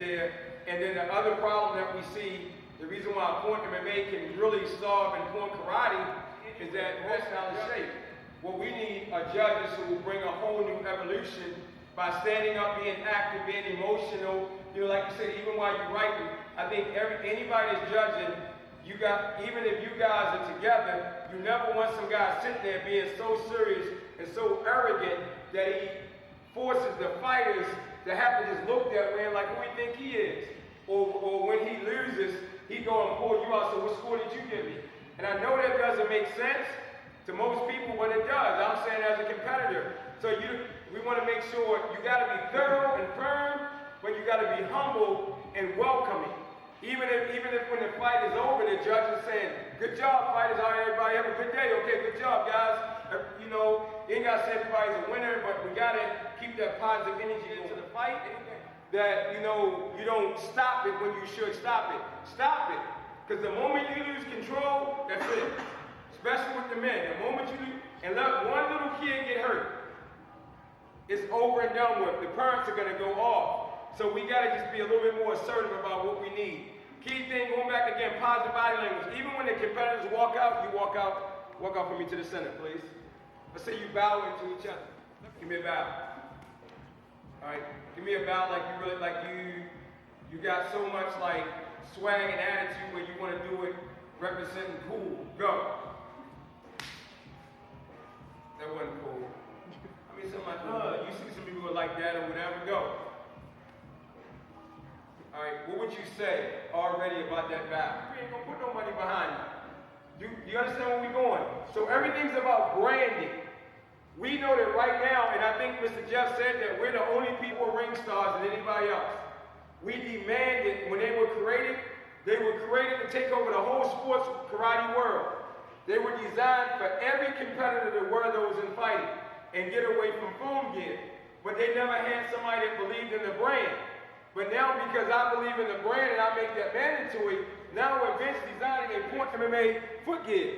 And then the other problem that we see, the reason why Point Mma can really solve in Point Karate is that that's not the shape. What we need are judges who will bring a whole new evolution by standing up, being active, being emotional. You know, like you said, even while you're writing, I think anybody that's judging, even if you guys are together, you never want some guy sitting there being so serious and so arrogant that he forces the fighters to have to just look that way and like who we think he is. Or when he loses, he go and pull you out, so what score did you give me? And I know that doesn't make sense to most people, but it does. I'm saying as a competitor. So we want to make sure you got to be thorough and firm, but you got to be humble and welcoming. Even if when the fight is over, the judge is saying, good job, fighters. All right, everybody have a good day. Okay, good job, guys. You know, you ain't got to say everybody's a winner, but we got to keep that positive energy into the fight. That, you know, you don't stop it when you should stop it. Stop it. Because the moment you lose control, that's it. Especially with the men. The moment you lose, and let one little kid get hurt, it's over and done with. The parents are going to go off. So we got to just be a little bit more assertive about what we need. Key thing, going back again, positive body language. Even when the competitors walk out, you walk out for me to the center, please. Let's say you bow into each other. Give me a bow. All right, give me a bow you got so much like swag and attitude where you want to do it representing cool. Go. That wasn't cool. I mean, something like, you see some people who are like that or whatever. Go. All right, what would you say already about that bow? You ain't gonna put no money behind you. You understand where we're going? So everything's about branding. We know that right now, and I think Mr. Jeff said that we're the only people ring stars than anybody else. We demanded, when they were created to take over the whole sports karate world. They were designed for every competitor to wear those in fighting and get away from foam gear. But they never had somebody that believed in the brand. But now, because I believe in the brand and I make that mandatory, now we're eventually designing a Point Mma foot gear.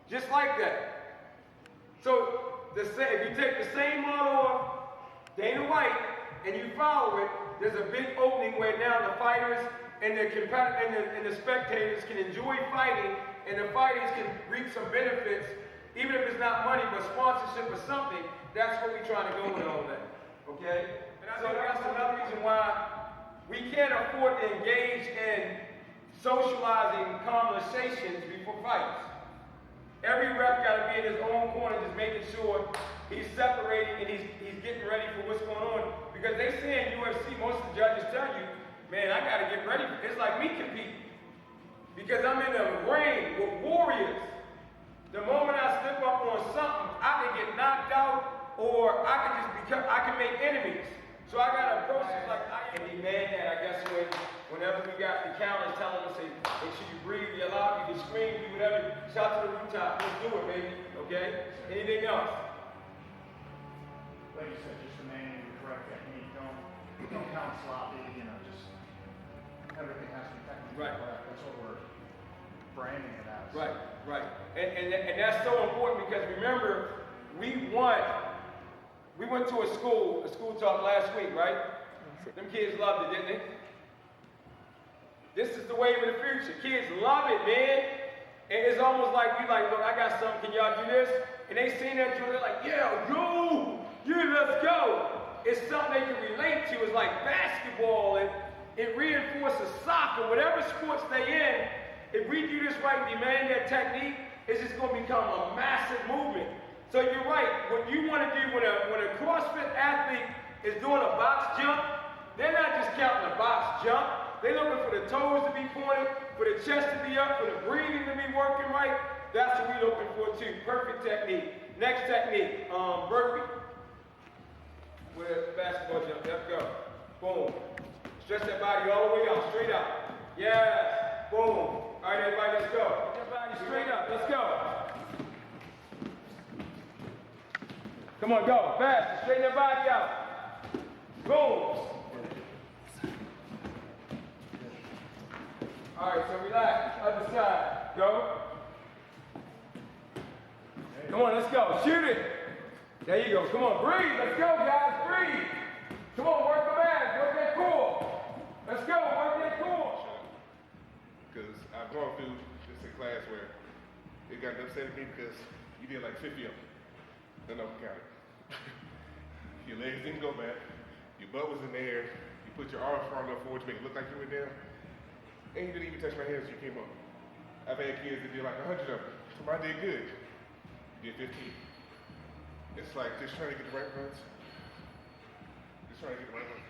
Just like that. So, if you take the same model of Dana White and you follow it, there's a big opening where now the fighters and the spectators can enjoy fighting, and the fighters can reap some benefits, even if it's not money, but sponsorship or something. That's what we're trying to go with all that. Okay? So that's another reason why we can't afford to engage in socializing conversations before fights. Every ref got to be in his own corner just making sure he's separating and he's getting ready for what's going on. Because they say in UFC, most of the judges tell you, man, I got to get ready. It's like me competing. Because I'm in the ring with warriors. The moment I slip up on something, I can get knocked out or I can make enemies. So I got to approach it like I can demand that. I guess whenever we got the counters telling us, say, make sure you breathe, be loud, you can scream, do whatever. Shout to the rooftop. Let's do it, baby. Okay? Anything else? Like you said, just remaining the correct technique. Don't count sloppy. You know, just everything has to be technically correct. That's what we're branding it as. Right. And that's so important because remember, we went to a school talk last week, right? Them kids loved it, didn't they? This is the wave of the future. Kids love it, man. And it's almost like look, I got something, can y'all do this? And they seen that, they're like, yeah, let's go. It's something they can relate to. It's like basketball, and it reinforces soccer, whatever sports they in. If we do this right and demand that technique, it's just going to become a massive movement. So you're right, what you want to do when a CrossFit athlete is doing a box jump, they're not just counting a box jump. They're looking for the toes to be pointed, for the chest to be up, for the breathing to be working right. That's what we're looking for too. Perfect technique. Next technique, burpee. With a basketball jump, let's go. Boom. Stretch that body all the way out, straight out. Yes, boom. All right, everybody, let's go. Get that body straight up, let's go. Come on, go, fast, straighten that body out. Boom. All right, so relax, other side, go. Come on, let's go, shoot it. There you go, come on, breathe, let's go guys, breathe. Come on, work the ass, work that core. going through this in class where it got upset at me because you did like 50 of them. No, count it. Your legs didn't go back. Your butt was in the air. You put your arms far enough forward to make it look like you were down. And you didn't even touch my hands as you came up. I've had kids that did like 100 of them. Somebody did good. You did 15. It's like just trying to get the right runs. Just trying to get the right runs.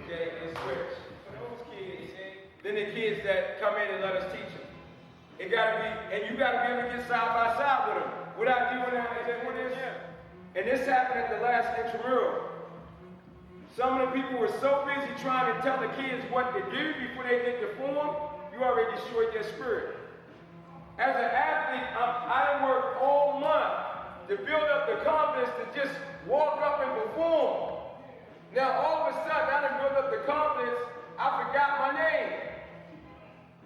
Okay, and switch. For those kids, then the kids that come in and let us teach them. It gotta be, and you gotta be able to get side by side with them. Without doing that, and this happened at the last intramural. Some of the people were so busy trying to tell the kids what to do before they did the form, you already destroyed their spirit. As an athlete, I worked all month to build up the confidence to just walk up and perform. Now all of a sudden, I done built up the confidence, I forgot my name.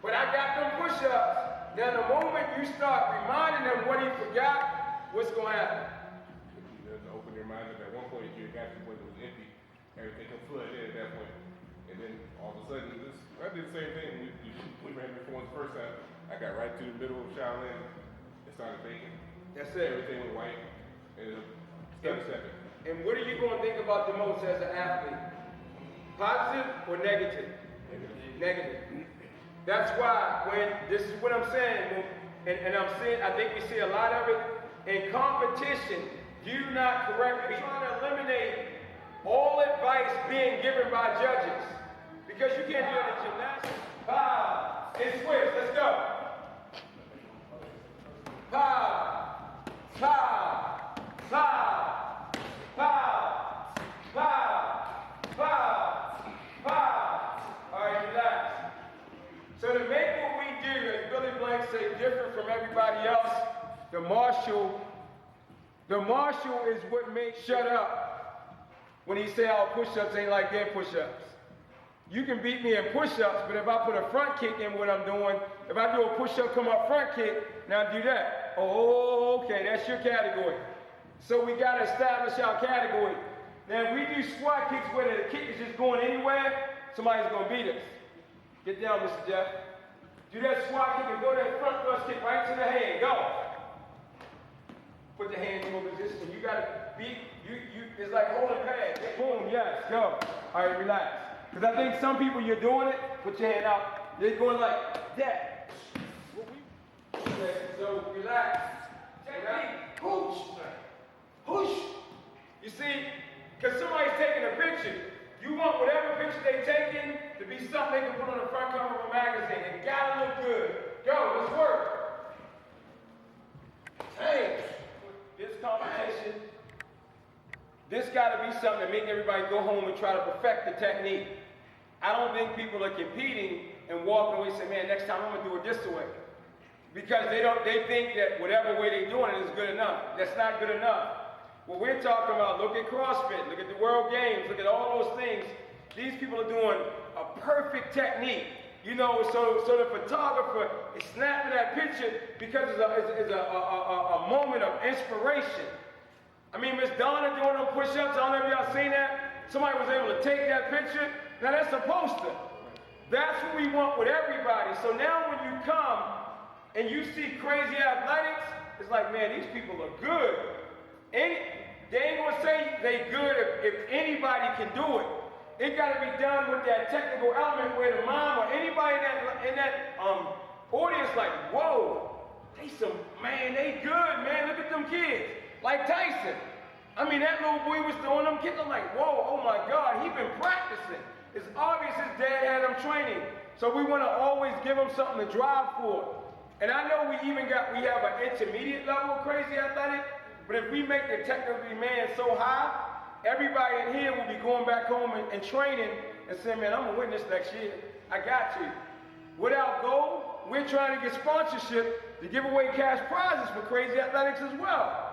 But I got them push-ups. Now the moment you start reminding them what he forgot, what's going to happen? You have to open your mind up. At one point, you got to the point that was empty. Everything can flood in at that point. And then all of a sudden, I did the same thing. We ran before the first time. I got right to the middle of Shaolin and started thinking. That's it. Everything went white. And step. And what are you going to think about the most as an athlete? Positive or negative? Negative. That's why when, this is what I'm saying, and I'm saying, I think we see a lot of it, in competition, do not correct me. We're trying to eliminate all advice being given by judges. Because you can't do it in gymnastics. Pow, and switch, let's go. Pow, pow, pow, pow, pow, pow, pow. All right, relax. So to make what we do, as Billy Blank say, different from everybody else, the marshal is what makes shut up when he say our push-ups ain't like their push-ups. You can beat me in push-ups, but if I put a front kick in what I'm doing, if I do a push-up, come up front kick, now do that. Oh, okay, that's your category. So we gotta establish our category. Now if we do squat kicks where the kick is just going anywhere, somebody's gonna beat us. Get down, Mr. Jeff. Do that squat kick and go that front thrust kick right to the hand. Go. Put the hand in position. You gotta beat, it's like holding pads. Boom, yes, go. All right, relax. Because I think some people, you're doing it, put your hand out. They're going like that. Okay, so relax. Technique. Whoosh. Whoosh. You see, because somebody's taking a picture. You want whatever picture they're taking to be something they can put on the front cover of a magazine. It gotta look good. Go, let's work. Hey, this competition, this gotta be something to make everybody go home and try to perfect the technique. I don't think people are competing and walking away and say, man, next time I'm gonna do it this way. Because they think that whatever way they're doing it is good enough. That's not good enough. What we're talking about, look at CrossFit, look at the World Games, look at all those things. These people are doing a perfect technique. You know, so the photographer is snapping that picture because it's a moment of inspiration. I mean, Miss Donna doing them push-ups, I don't know if y'all seen that. Somebody was able to take that picture. Now that's a poster. That's what we want with everybody. So now when you come and you see crazy athletics, it's like, man, these people are good. They ain't gonna say they good if anybody can do it. It gotta be done with that technical element where the mom or anybody in that audience like, whoa, they good, man, look at them kids. Like Tyson. I mean, that little boy was throwing them kicks. I'm like, whoa, oh my God, he been practicing. It's obvious his dad had him training. So we wanna always give him something to drive for. And I know we have an intermediate level of crazy athletic, but if we make the technical demand so high, everybody in here will be going back home and training and saying, man, I'm gonna win this next year. I got you. With our goal, we're trying to get sponsorship to give away cash prizes for crazy athletics as well.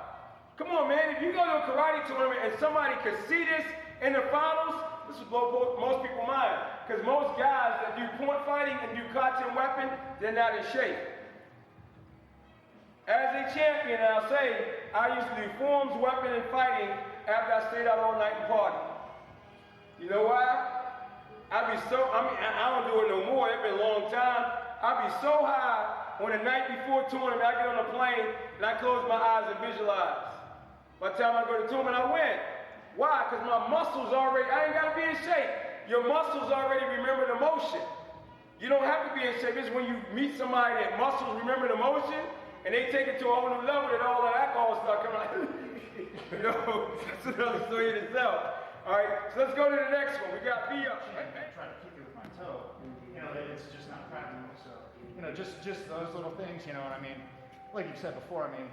Come on, man, if you go to a karate tournament and somebody could see this in the finals, this will blow most people's mind. Because most guys that do point fighting and do cotton weapon, they're not in shape. As a champion, I'll say, I used to do forms, weapon, and fighting after I stayed out all night and party. You know why? I don't do it no more, it's been a long time. I'd be so high on the night before tournament, I get on a plane and I close my eyes and visualize. By the time I go to tournament, I win. Why? Because my muscles already, I ain't got to be in shape. Your muscles already remember the motion. You don't have to be in shape. It's when you meet somebody that muscles remember the motion and they take it to a whole new level that all that alcohol start coming out. You know, that's another story in itself. All right, so let's go to the next one. We got B up. I try to kick it with my toe. You know, it's just not practical. So, you know, just those little things, you know what I mean? Like you said before, I mean,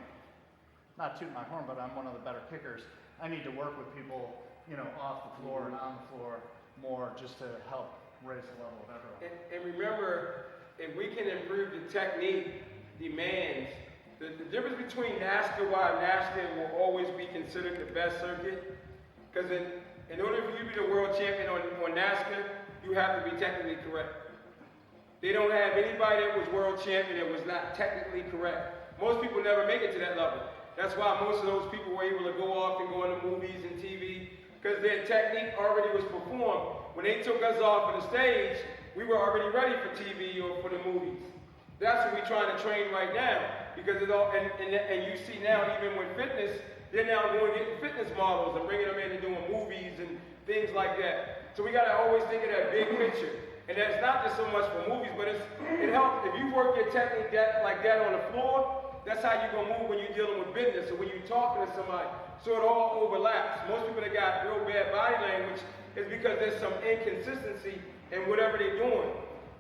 not tooting my horn, but I'm one of the better kickers. I need to work with people, you know, off the floor and on the floor more just to help raise the level of everyone. And remember, if we can improve the technique demands, the difference between NASCAR, why NASCAR will always be considered the best circuit, because in order for you to be the world champion on NASCAR, you have to be technically correct. They don't have anybody that was world champion that was not technically correct. Most people never make it to that level. That's why most of those people were able to go off and go into movies and TV, because their technique already was performed. When they took us off of the stage, we were already ready for TV or for the movies. That's what we're trying to train right now, because it's all, and you see now, even with fitness, they're now going to get fitness models and bringing them in and doing movies and things like that. So we got to always think of that big picture. And that's not just so much for movies, but it helps. If you work your technique like that on the floor, that's how you're going to move when you're dealing with business or when you're talking to somebody. So it all overlaps. Most people that got real bad body language is because there's some inconsistency in whatever they're doing.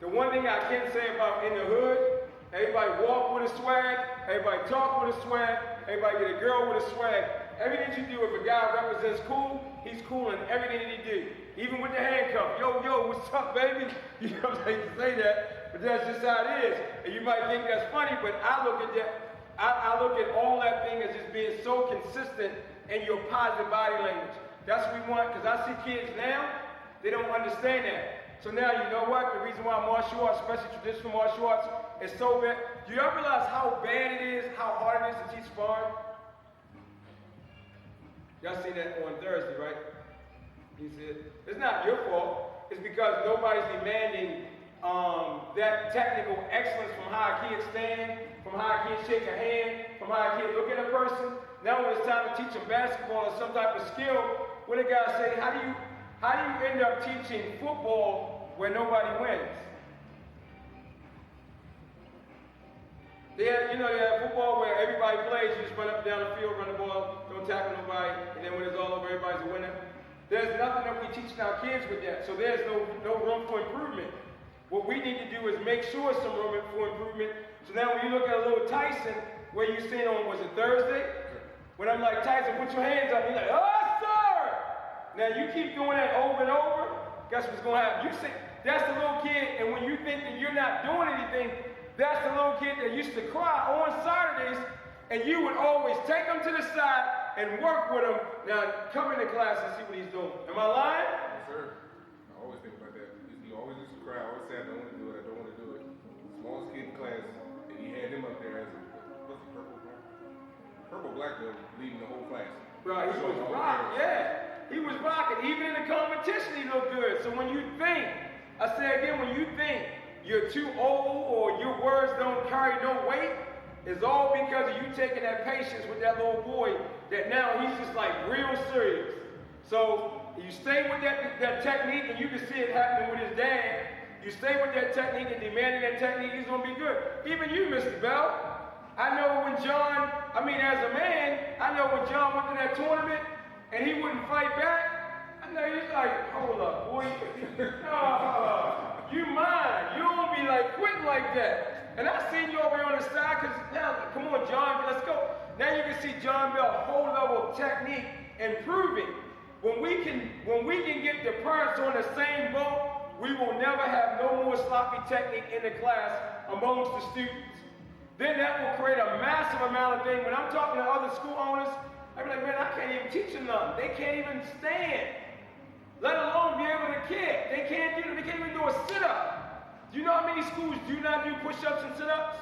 The one thing I can say about in the hood, everybody walk with a swag, everybody talk with a swag, everybody get a girl with a swag. Everything you do, if a guy represents cool, he's cool in everything that he do. Even with the handcuff. Yo, what's up, baby? You know what I'm saying to say that, but that's just how it is. And you might think that's funny, but I look at that, I look at all that thing as just being so consistent in your positive body language. That's what we want, because I see kids now, they don't understand that. So now you know what? The reason why martial arts, especially traditional martial arts, is so bad. Do y'all realize how bad it is, how hard it is to teach sparring? Y'all seen that on Thursday, right? He said, it's not your fault. It's because nobody's demanding that technical excellence from how a kid stand, from how a kid shake a hand, from how a kid look at a person. Now when it's time to teach them basketball or some type of skill, what the guy say, how do you end up teaching football where nobody wins? They have football where everybody plays, you just run up and down the field, run the ball, don't tackle nobody, and then when it's all over, everybody's a winner. There's nothing that we teach our kids with that, so there's no room for improvement. What we need to do is make sure some room for improvement. So now when you look at a little Tyson, where you seen on, was it Thursday? When I'm like, Tyson, put your hands up, he's like, oh, sir! Now you keep doing that over and over, guess what's going to happen? You say, that's the little kid, and when you think that you're not doing anything, that's the little kid that used to cry on Saturdays, and you would always take him to the side and work with him. Now, come into class and see what he's doing. Am I lying? Yes, sir. I always think about that. You always used to cry. I always say, I don't want to do it. I don't want to do it. Smallest kid in class, and he had him up there as what's it, purple black belt, leading the whole class. Bro, he was rocking, yeah. He was rocking. Even in the competition, he looked good. So when you think, I say again, when you think you're too old or your words don't carry no weight, it's all because of you taking that patience with that little boy that now he's just like real serious. So you stay with that technique, and you can see it happening with his dad. You stay with that technique and demanding that technique, he's going to be good. Even you, Mr. Bell. I know when John, as a man, I know when John went to that tournament and he wouldn't fight back, I know he's like, hold up, boy. You mine. You don't be like quitting like that. And I seen you over here on the side, because now, come on, John, let's go. Now you can see John Bell whole level of technique improving. When we can get the parents on the same boat, we will never have no more sloppy technique in the class amongst the students. Then that will create a massive amount of things. When I'm talking to other school owners, I be like, man, I can't even teach them nothing. They can't even stand, let alone be able to kick. They can't even do a sit-up. Do you know how many schools do not do push-ups and sit-ups?